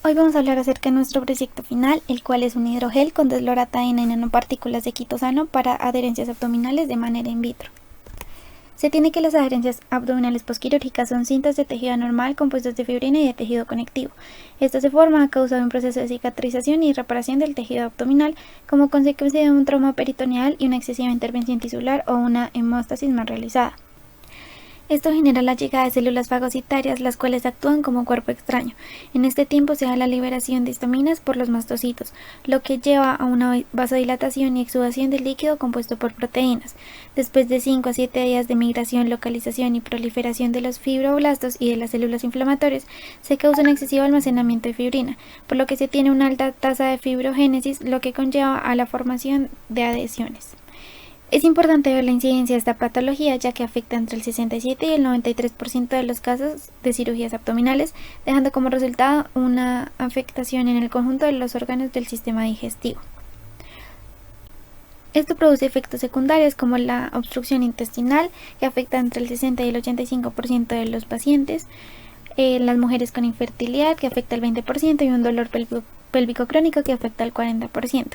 Hoy vamos a hablar acerca de nuestro proyecto final, el cual es un hidrogel con desloratadina y nanopartículas de quitosano para adherencias abdominales de manera in vitro. Se tiene que las adherencias abdominales posquirúrgicas son cintas de tejido anormal compuestas de fibrina y de tejido conectivo. Esto se forma a causa de un proceso de cicatrización y reparación del tejido abdominal como consecuencia de un trauma peritoneal y una excesiva intervención tisular o una hemóstasis mal realizada. Esto genera la llegada de células fagocitarias, las cuales actúan como cuerpo extraño. En este tiempo se da la liberación de histaminas por los mastocitos, lo que lleva a una vasodilatación y exudación del líquido compuesto por proteínas. Después de 5 a 7 días de migración, localización y proliferación de los fibroblastos y de las células inflamatorias, se causa un excesivo almacenamiento de fibrina, por lo que se tiene una alta tasa de fibrogénesis, lo que conlleva a la formación de adhesiones. Es importante ver la incidencia de esta patología, ya que afecta entre el 67 y el 93% de los casos de cirugías abdominales, dejando como resultado una afectación en el conjunto de los órganos del sistema digestivo. Esto produce efectos secundarios como la obstrucción intestinal, que afecta entre el 60 y el 85% de los pacientes, las mujeres con infertilidad, que afecta el 20%, y un dolor pélvico crónico, que afecta el 40%.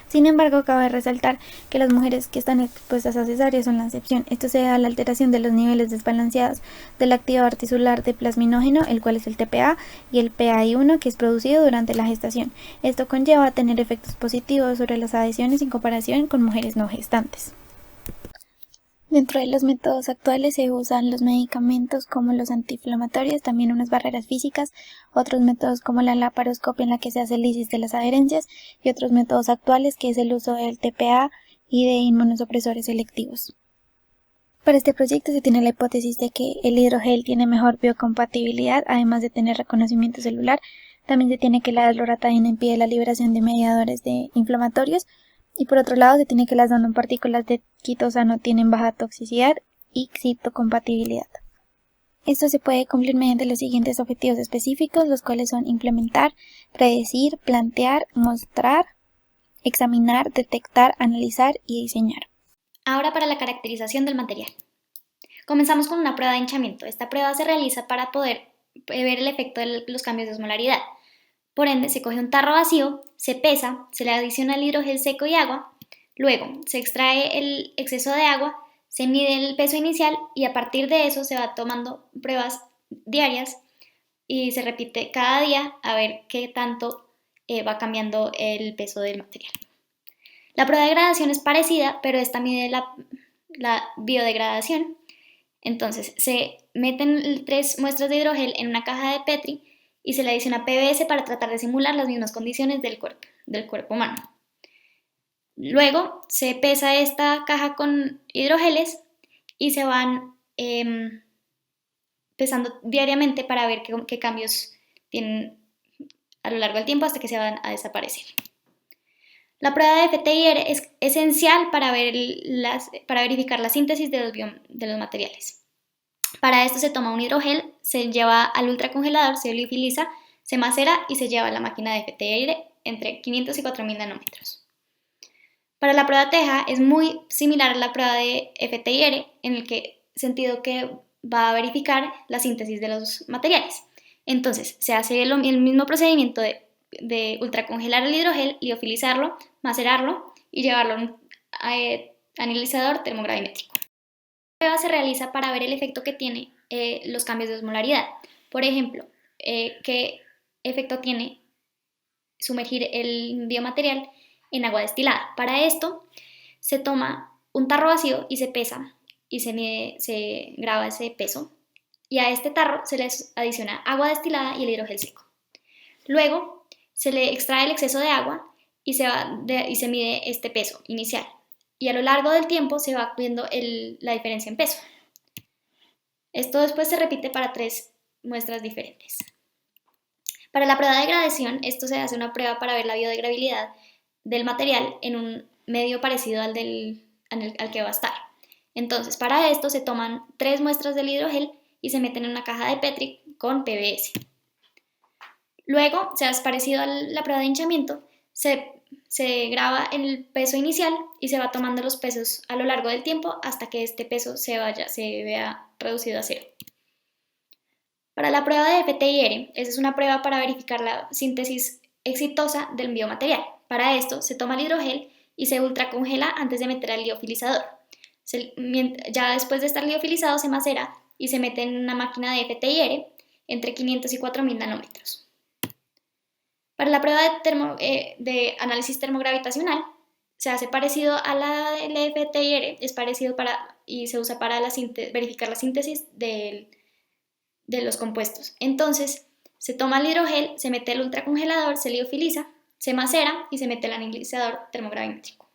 Sin embargo, cabe resaltar que las mujeres que están expuestas a cesáreas son la excepción. Esto se da a la alteración de los niveles desbalanceados del activador tisular de plasminógeno, el cual es el TPA, y el PAI1, que es producido durante la gestación. Esto conlleva a tener efectos positivos sobre las adhesiones en comparación con mujeres no gestantes. Dentro de los métodos actuales se usan los medicamentos como los antiinflamatorios, también unas barreras físicas, otros métodos como la laparoscopia en la que se hace lisis de las adherencias y otros métodos actuales que es el uso del TPA y de inmunosupresores selectivos. Para este proyecto se tiene la hipótesis de que el hidrogel tiene mejor biocompatibilidad, además de tener reconocimiento celular. También se tiene que la desloratadina impide la liberación de mediadores inflamatorios. Y por otro lado, se tiene que las nanopartículas de quitosano tienen baja toxicidad y citocompatibilidad. Esto se puede cumplir mediante los siguientes objetivos específicos, los cuales son implementar, predecir, plantear, mostrar, examinar, detectar, analizar y diseñar. Ahora para la caracterización del material. Comenzamos con una prueba de hinchamiento. Esta prueba se realiza para poder ver el efecto de los cambios de osmolaridad. Por ende, se coge un tarro vacío, se pesa, se le adiciona el hidrogel seco y agua, luego se extrae el exceso de agua, se mide el peso inicial y a partir de eso se va tomando pruebas diarias y se repite cada día a ver qué tanto va cambiando el peso del material. La prueba de gradación es parecida, pero esta mide la biodegradación. Entonces, se meten 3 muestras de hidrogel en una caja de Petri y se le adiciona PVS para tratar de simular las mismas condiciones del cuerpo humano. Luego se pesa esta caja con hidrogeles y se van pesando diariamente para ver qué cambios tienen a lo largo del tiempo hasta que se van a desaparecer. La prueba de FTIR es esencial para verificar la síntesis de los materiales. Para esto se toma un hidrogel, se lleva al ultracongelador, se liofiliza, se macera y se lleva a la máquina de FTIR entre 500 y 4000 nanómetros. Para la prueba TEJA es muy similar a la prueba de FTIR en el sentido que va a verificar la síntesis de los materiales. Entonces se hace el mismo procedimiento de ultracongelar el hidrogel, liofilizarlo, macerarlo y llevarlo a un analizador termogravimétrico. La prueba se realiza para ver el efecto que tiene los cambios de osmolaridad. Por ejemplo, qué efecto tiene sumergir el biomaterial en agua destilada. Para esto se toma un tarro vacío y se pesa y se graba ese peso y a este tarro se le adiciona agua destilada y el hidrogel seco. Luego se le extrae el exceso de agua y se mide este peso inicial y a lo largo del tiempo se va viendo la diferencia en peso. Esto después se repite para 3 muestras diferentes. Para la prueba de gradación, esto se hace una prueba para ver la biodegradabilidad del material en un medio parecido al que va a estar. Entonces, para esto se toman 3 muestras del hidrogel y se meten en una caja de Petri con PVS. Luego, se hace parecido a la prueba de hinchamiento, se graba el peso inicial y se va tomando los pesos a lo largo del tiempo hasta que este peso se vea reducido a 0. Para la prueba de FTIR, esa es una prueba para verificar la síntesis exitosa del biomaterial. Para esto, se toma el hidrogel y se ultracongela antes de meter al liofilizador. Ya después de estar liofilizado, se macera y se mete en una máquina de FTIR entre 500 y 4000 nanómetros. Para la prueba de análisis termogravitacional, se hace parecido a la del FTIR, es parecido y se usa para verificar la síntesis de los compuestos. Entonces, se toma el hidrogel, se mete el ultracongelador, se liofiliza, se macera y se mete el analizador termogravimétrico.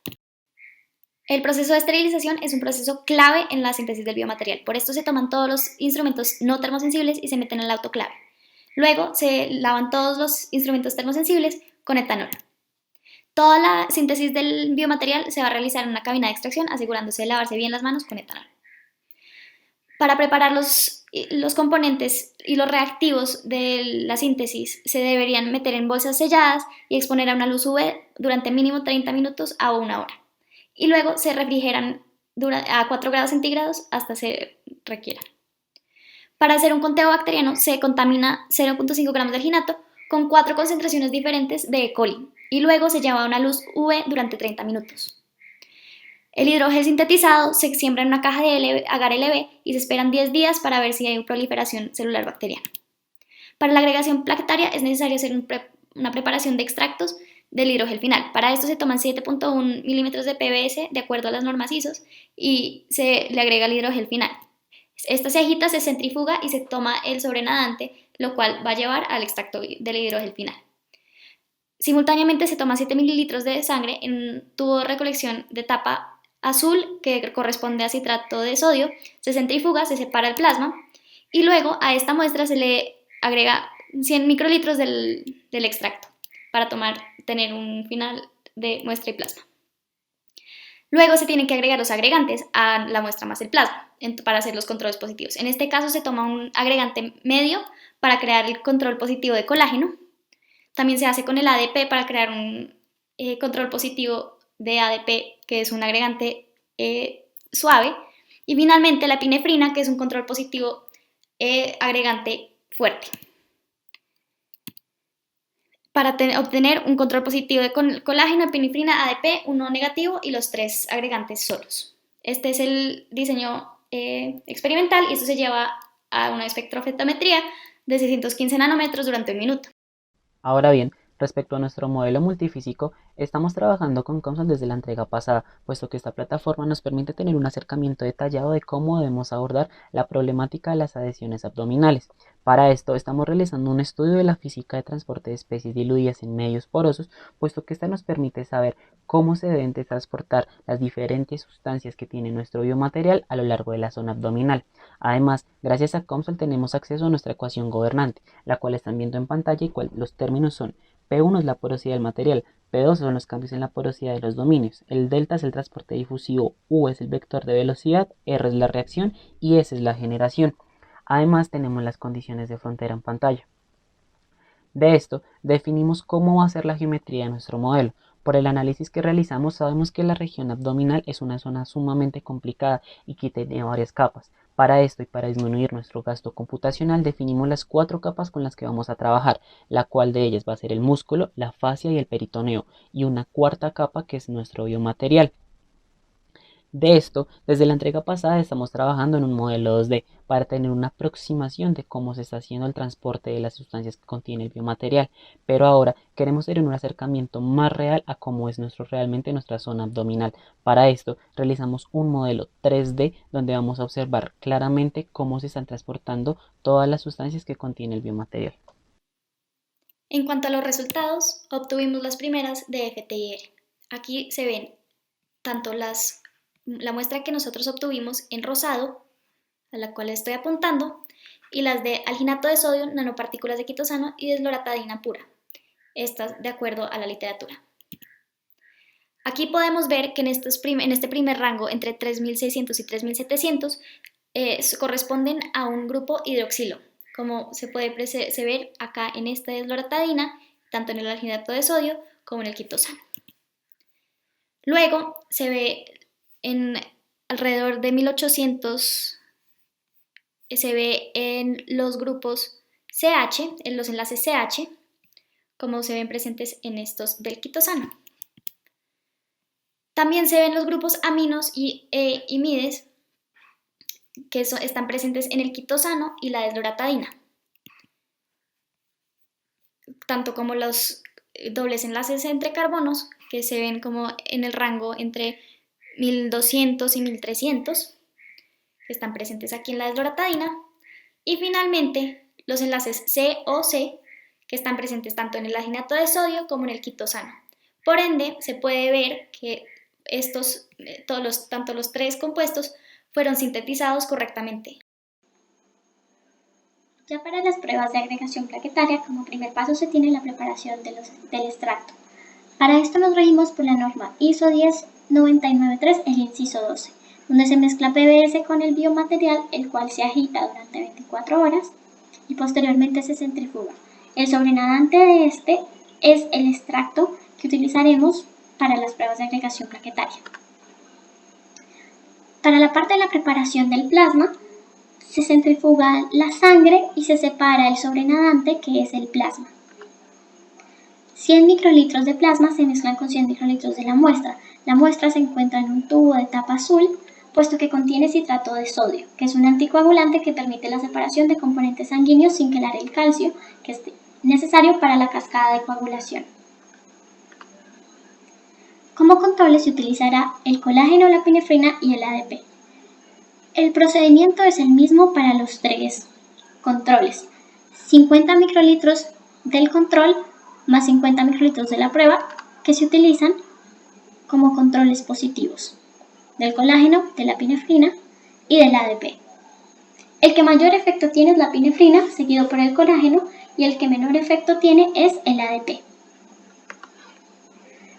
El proceso de esterilización es un proceso clave en la síntesis del biomaterial. Por esto se toman todos los instrumentos no termosensibles y se meten en el autoclave. Luego se lavan todos los instrumentos termosensibles con etanol. Toda la síntesis del biomaterial se va a realizar en una cabina de extracción, asegurándose de lavarse bien las manos con etanol. Para preparar los componentes y los reactivos de la síntesis se deberían meter en bolsas selladas y exponer a una luz UV durante mínimo 30 minutos a 1 hora. Y luego se refrigeran a 4 grados centígrados hasta se requieran. Para hacer un conteo bacteriano se contamina 0.5 gramos de alginato con 4 concentraciones diferentes de E. coli y luego se lleva a una luz UV durante 30 minutos. El hidrogel sintetizado se siembra en una caja de agar LB y se esperan 10 días para ver si hay proliferación celular bacteriana. Para la agregación plaquetaria es necesario hacer una preparación de extractos del hidrogel final. Para esto se toman 7.1 milímetros de PBS de acuerdo a las normas ISO y se le agrega el hidrogel final. Esta se agita, se centrifuga y se toma el sobrenadante, lo cual va a llevar al extracto del hidrogel final. Simultáneamente se toma 7 mililitros de sangre en un tubo de recolección de tapa azul que corresponde a citrato de sodio, se centrifuga, se separa el plasma y luego a esta muestra se le agrega 100 microlitros del extracto para tener un final de muestra y plasma. Luego se tienen que agregar los agregantes a la muestra más el plasma para hacer los controles positivos. En este caso se toma un agregante medio para crear el control positivo de colágeno. También se hace con el ADP para crear un control positivo de ADP, que es un agregante suave. Y finalmente la epinefrina, que es un control positivo agregante fuerte. Para obtener un control positivo de colágeno, epinefrina, ADP, uno negativo y los 3 agregantes solos. Este es el diseño experimental y esto se lleva a una espectrofetometría de 615 nanómetros durante 1 minuto. Ahora bien, respecto a nuestro modelo multifísico, estamos trabajando con COMSOL desde la entrega pasada, puesto que esta plataforma nos permite tener un acercamiento detallado de cómo debemos abordar la problemática de las adhesiones abdominales. Para esto, estamos realizando un estudio de la física de transporte de especies diluidas en medios porosos, puesto que esta nos permite saber cómo se deben de transportar las diferentes sustancias que tiene nuestro biomaterial a lo largo de la zona abdominal. Además, gracias a COMSOL tenemos acceso a nuestra ecuación gobernante, la cual están viendo en pantalla y los términos son: P1 es la porosidad del material, P2 son los cambios en la porosidad de los dominios, el delta es el transporte difusivo, U es el vector de velocidad, R es la reacción y S es la generación. Además tenemos las condiciones de frontera en pantalla. De esto, definimos cómo va a ser la geometría de nuestro modelo. Por el análisis que realizamos, sabemos que la región abdominal es una zona sumamente complicada y que tiene varias capas. Para esto y para disminuir nuestro gasto computacional, definimos las 4 capas con las que vamos a trabajar, la cual de ellas va a ser el músculo, la fascia y el peritoneo, y una cuarta capa que es nuestro biomaterial. De esto, desde la entrega pasada estamos trabajando en un modelo 2D para tener una aproximación de cómo se está haciendo el transporte de las sustancias que contiene el biomaterial, pero ahora queremos tener un acercamiento más real a cómo es realmente nuestra zona abdominal. Para esto realizamos un modelo 3D donde vamos a observar claramente cómo se están transportando todas las sustancias que contiene el biomaterial. En cuanto a los resultados, obtuvimos las primeras de FTIR. Aquí se ven tanto la muestra que nosotros obtuvimos en rosado, a la cual estoy apuntando, y las de alginato de sodio, nanopartículas de quitosano y desloratadina pura, estas de acuerdo a la literatura. Aquí podemos ver que en este primer rango, entre 3600 y 3700, corresponden a un grupo hidroxilo, como se ver acá en esta desloratadina, tanto en el alginato de sodio como en el quitosano. Luego se ve en alrededor de 1800 se ve en los grupos CH, en los enlaces CH, como se ven presentes en estos del quitosano. También se ven los grupos aminos y imides, que están presentes en el quitosano y la desloratadina, tanto como los dobles enlaces entre carbonos, que se ven como en el rango entre 1200 y 1300, que están presentes aquí en la desloratadina, y finalmente los enlaces C-O-C, que están presentes tanto en el alginato de sodio como en el quitosano. Por ende, se puede ver que tanto los tres compuestos fueron sintetizados correctamente. Ya para las pruebas de agregación plaquetaria, como primer paso se tiene la preparación del extracto. Para esto nos regimos por la norma ISO 10993, el inciso 12, donde se mezcla PBS con el biomaterial, el cual se agita durante 24 horas y posteriormente se centrifuga. El sobrenadante de este es el extracto que utilizaremos para las pruebas de agregación plaquetaria. Para la parte de la preparación del plasma, se centrifuga la sangre y se separa el sobrenadante, que es el plasma. 100 microlitros de plasma se mezclan con 100 microlitros de la muestra. La muestra se encuentra en un tubo de tapa azul, puesto que contiene citrato de sodio, que es un anticoagulante que permite la separación de componentes sanguíneos sin quelar el calcio, que es necesario para la cascada de coagulación. Como controles se utilizará el colágeno, la epinefrina y el ADP. El procedimiento es el mismo para los tres controles. 50 microlitros del control más 50 microlitros de la prueba, que se utilizan como controles positivos del colágeno, de la epinefrina y del ADP. El que mayor efecto tiene es la epinefrina, seguido por el colágeno, y el que menor efecto tiene es el ADP.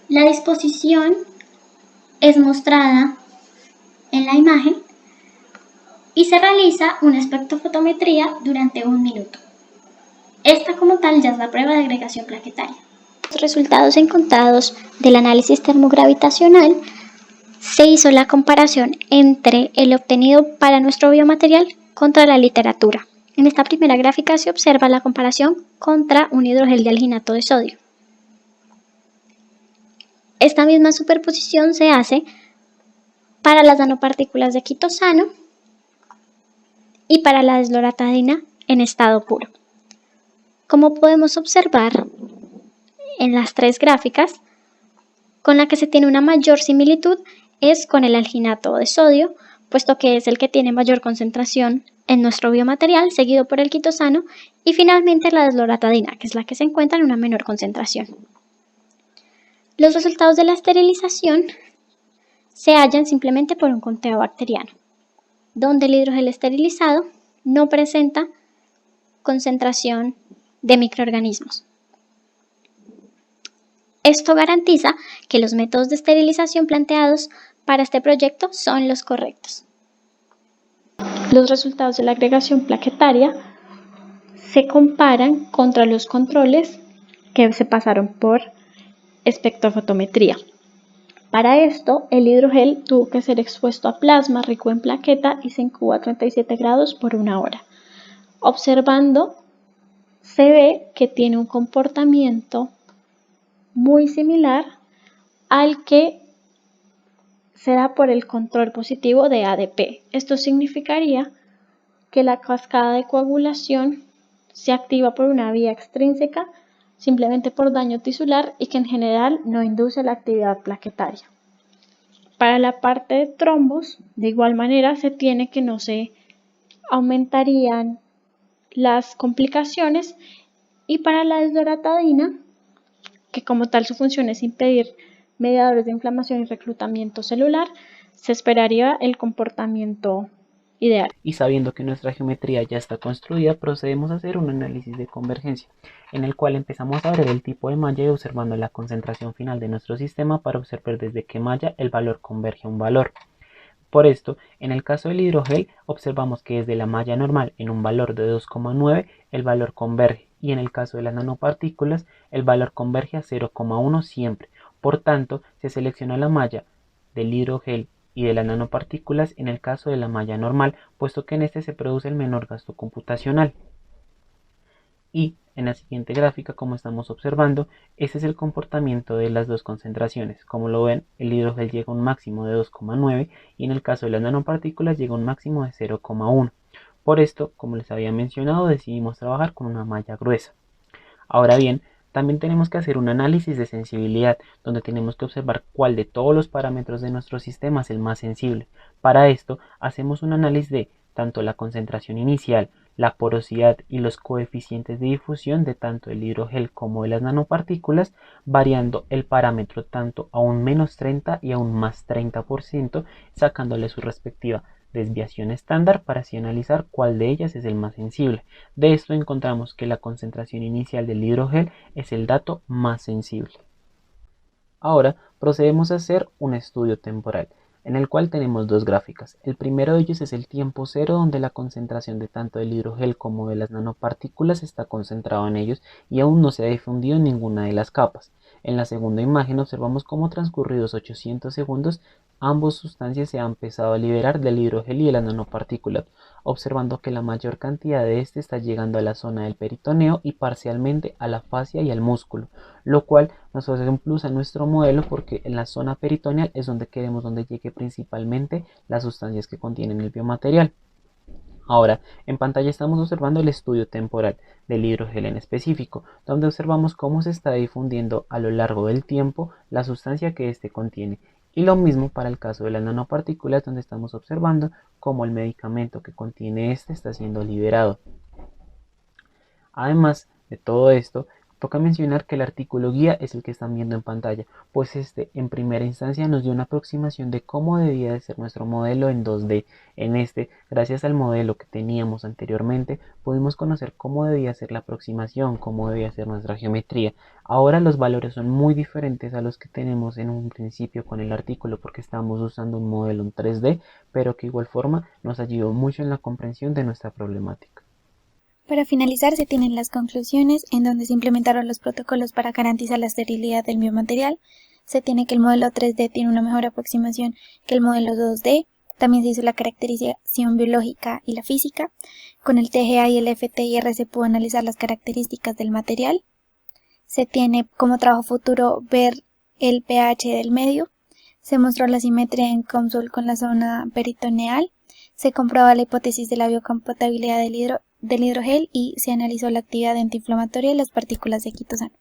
La disposición es mostrada en la imagen y se realiza una espectrofotometría durante 1 minuto. Esta como tal ya es la prueba de agregación plaquetaria. Los resultados encontrados del análisis termogravitacional, se hizo la comparación entre el obtenido para nuestro biomaterial contra la literatura. En esta primera gráfica se observa la comparación contra un hidrogel de alginato de sodio. Esta misma superposición se hace para las nanopartículas de quitosano y para la desloratadina en estado puro. Como podemos observar en las tres gráficas, con la que se tiene una mayor similitud es con el alginato de sodio, puesto que es el que tiene mayor concentración en nuestro biomaterial, seguido por el quitosano, y finalmente la desloratadina, que es la que se encuentra en una menor concentración. Los resultados de la esterilización se hallan simplemente por un conteo bacteriano, donde el hidrogel esterilizado no presenta concentración de microorganismos. Esto garantiza que los métodos de esterilización planteados para este proyecto son los correctos. Los resultados de la agregación plaquetaria se comparan contra los controles que se pasaron por espectrofotometría. Para esto, el hidrogel tuvo que ser expuesto a plasma rico en plaqueta y se incuba a 37 grados por 1 hora. Observando, se ve que tiene un comportamiento muy similar al que se da por el control positivo de ADP. Esto significaría que la cascada de coagulación se activa por una vía extrínseca, simplemente por daño tisular, y que en general no induce la actividad plaquetaria. Para la parte de trombos, de igual manera se tiene que no se aumentarían las complicaciones, y para la desloratadina, que como tal su función es impedir mediadores de inflamación y reclutamiento celular, se esperaría el comportamiento ideal. Y sabiendo que nuestra geometría ya está construida, procedemos a hacer un análisis de convergencia, en el cual empezamos a ver el tipo de malla y observando la concentración final de nuestro sistema para observar desde qué malla el valor converge a un valor. Por esto, en el caso del hidrogel, observamos que desde la malla normal en un valor de 2,9 el valor converge, y en el caso de las nanopartículas el valor converge a 0,1 siempre. Por tanto, se selecciona la malla del hidrogel y de las nanopartículas en el caso de la malla normal, puesto que en este se produce el menor gasto computacional. Y en la siguiente gráfica, como estamos observando, este es el comportamiento de las dos concentraciones. Como lo ven, el hidrogel llega a un máximo de 2,9 y en el caso de las nanopartículas llega a un máximo de 0,1. Por esto, como les había mencionado, decidimos trabajar con una malla gruesa. Ahora bien, también tenemos que hacer un análisis de sensibilidad, donde tenemos que observar cuál de todos los parámetros de nuestro sistema es el más sensible. Para esto, hacemos un análisis de tanto la concentración inicial, la porosidad y los coeficientes de difusión de tanto el hidrogel como de las nanopartículas, variando el parámetro tanto a un -30 y a un +30%, sacándole su respectiva desviación estándar para así analizar cuál de ellas es el más sensible. De esto encontramos que la concentración inicial del hidrogel es el dato más sensible. Ahora procedemos a hacer un estudio temporal, en el cual tenemos dos gráficas. El primero de ellos es el tiempo cero, donde la concentración de tanto del hidrogel como de las nanopartículas está concentrado en ellos y aún no se ha difundido en ninguna de las capas. En la segunda imagen observamos cómo transcurridos 800 segundos ambas sustancias se han empezado a liberar del hidrogel y de las nanopartículas, observando que la mayor cantidad de este está llegando a la zona del peritoneo y parcialmente a la fascia y al músculo, lo cual nos hace un plus a nuestro modelo porque en la zona peritoneal es donde queremos donde llegue principalmente las sustancias que contienen el biomaterial. Ahora, en pantalla estamos observando el estudio temporal del hidrogel en específico, donde observamos cómo se está difundiendo a lo largo del tiempo la sustancia que éste contiene. Y lo mismo para el caso de las nanopartículas, donde estamos observando cómo el medicamento que contiene este está siendo liberado. Además de todo esto, toca mencionar que el artículo guía es el que están viendo en pantalla, pues este en primera instancia nos dio una aproximación de cómo debía de ser nuestro modelo en 2D. En este, gracias al modelo que teníamos anteriormente, pudimos conocer cómo debía ser la aproximación, cómo debía ser nuestra geometría. Ahora los valores son muy diferentes a los que tenemos en un principio con el artículo, porque estamos usando un modelo en 3D, pero que igual forma nos ayudó mucho en la comprensión de nuestra problemática. Para finalizar, se tienen las conclusiones, en donde se implementaron los protocolos para garantizar la esterilidad del biomaterial. Se tiene que el modelo 3D tiene una mejor aproximación que el modelo 2D. También se hizo la caracterización biológica y la física. Con el TGA y el FTIR se pudo analizar las características del material. Se tiene como trabajo futuro ver el pH del medio. Se mostró la simetría en COMSOL con la zona peritoneal. Se comprobó la hipótesis de la biocompatibilidad del hidrogel y se analizó la actividad antiinflamatoria de las partículas de quitosano.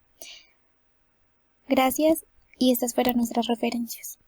Gracias, y estas fueron nuestras referencias.